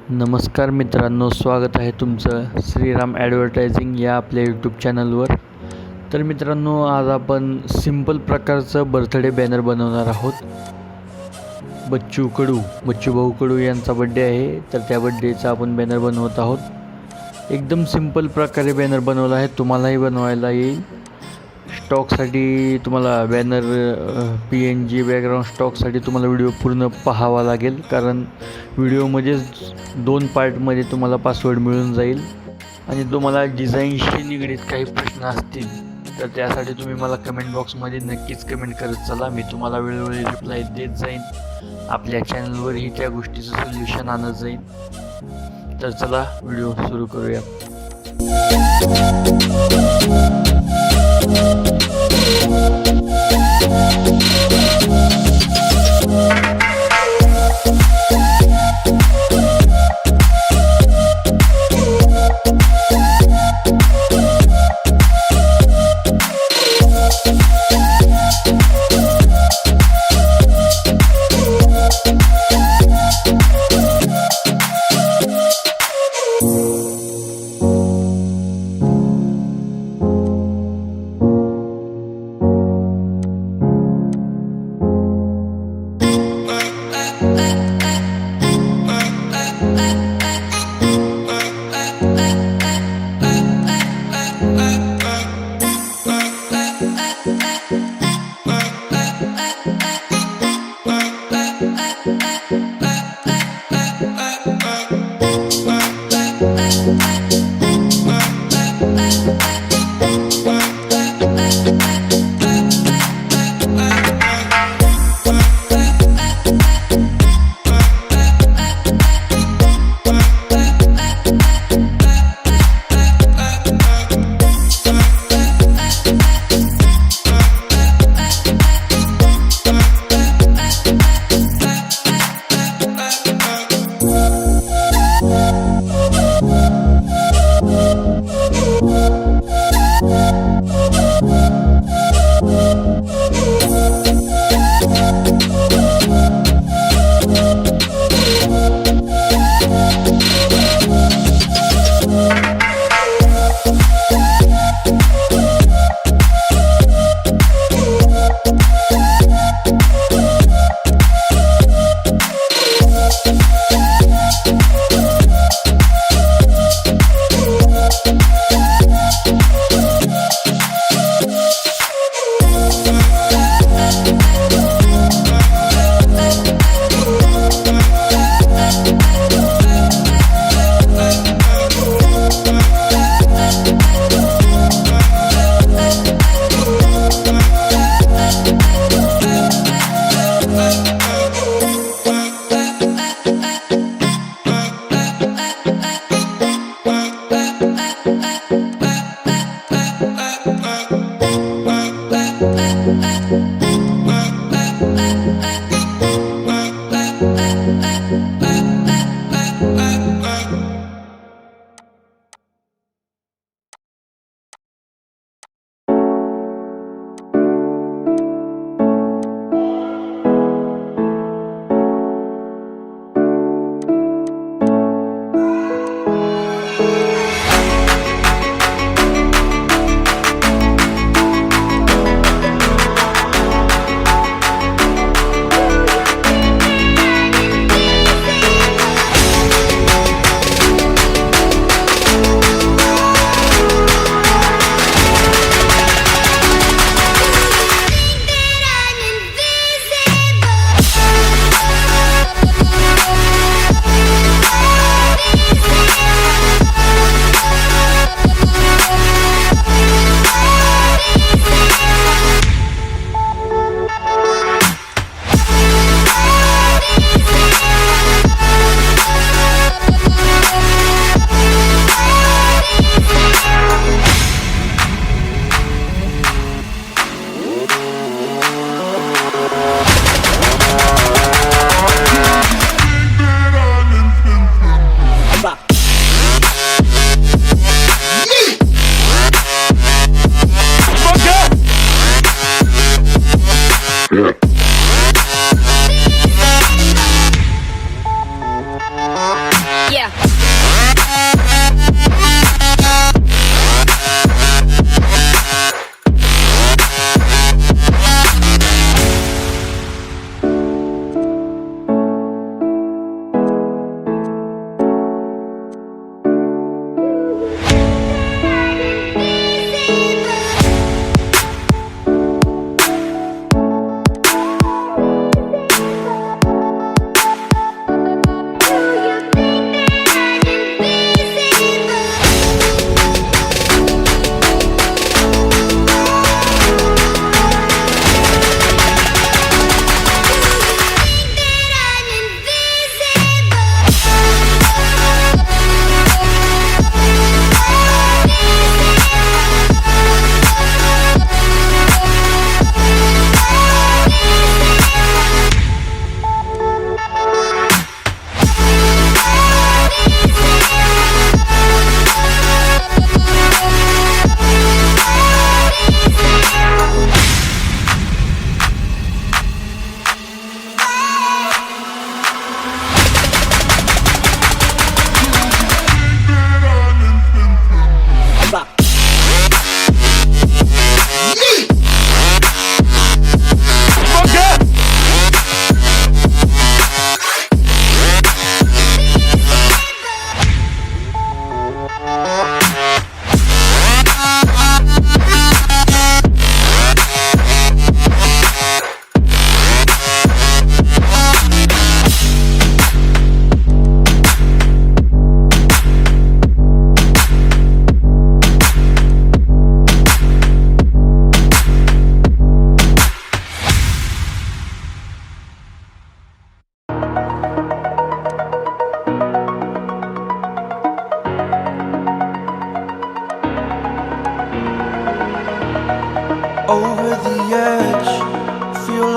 नमस्कार मित्रांनो, स्वागत आहे तुमचं श्रीराम ॲडव्हर्टायझिंग या आपल्या यूट्यूब चॅनलवर. तर मित्रांनो, आज आपण सिंपल प्रकारचं बर्थडे बॅनर बनवणार आहोत. बच्चू भाऊ कडू यांचा बड्डे आहे, तर त्या बड्डेचा आपण बॅनर बनवत आहोत. एकदम सिंपल प्रकारे बॅनर बनवला आहे, तुम्हालाही बनवायला येईल. स्टॉकसाठी तुम्हाला बॅनर PNG बॅकग्राऊंड स्टॉकसाठी तुम्हाला व्हिडिओ पूर्ण पाहावा लागेल, कारण व्हिडिओमध्येच 2 पार्टमध्ये तुम्हाला पासवर्ड मिळून जाईल. आणि तुम्हाला डिझाईनशी निगडीत काही प्रश्न असतील तर त्यासाठी तुम्ही मला कमेंट बॉक्समध्ये नक्कीच कमेंट करत चला. मी तुम्हाला वेळोवेळी रिप्लाय देत जाईन. आपल्या चॅनलवरही त्या गोष्टीचं सोल्युशन आणत जाईन. तर चला व्हिडिओ सुरू करूया.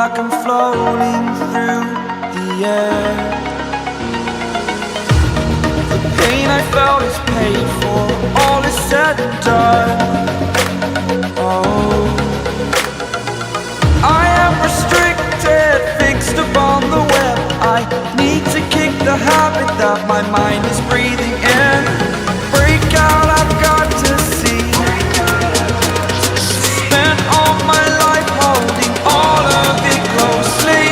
like I'm floating through the air. The pain I felt is paid for, all is said and done. Oh, I am restricted, fixed upon the web. I need to kick the habit that my mind is breathing in. Break out, I've got to see. Spent all my life holding all of it closely.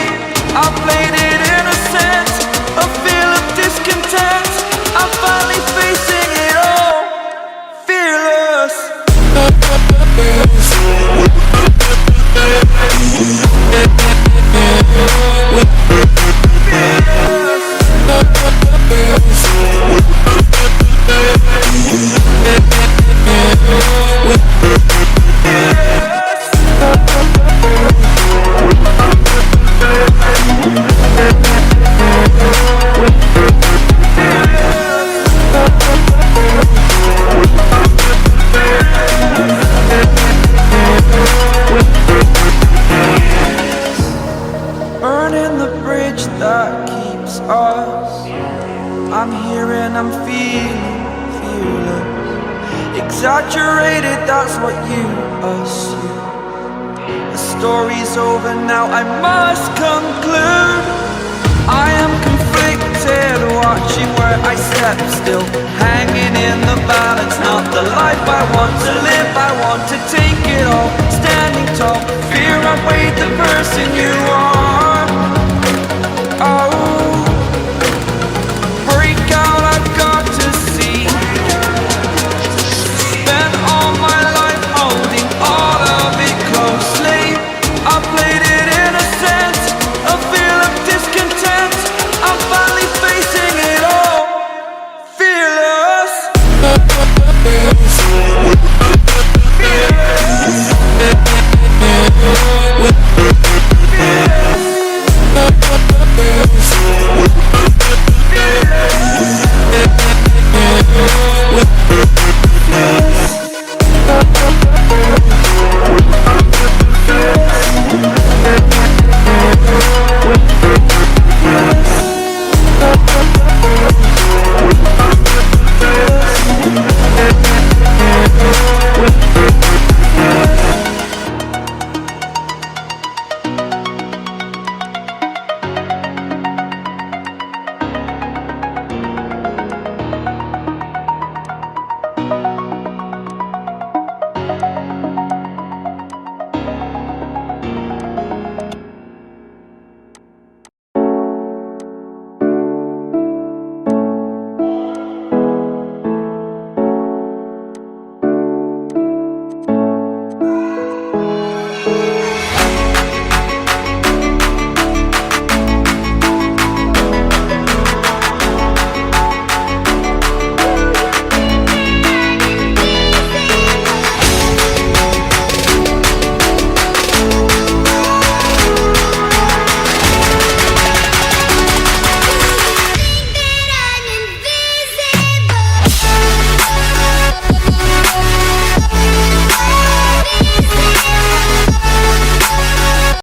I played it innocent, a feel of discontent. I'm finally facing it all, fearless. Burning the bridge that keeps us. I'm here and I'm feeling fearless. Exaggerated, that's what you assume. The story's over now, I must conclude. I am conflicted, watching where I step still, hanging in the balance. Not the life I want to live, I want to take it all. Standing tall, fear I weighed the person you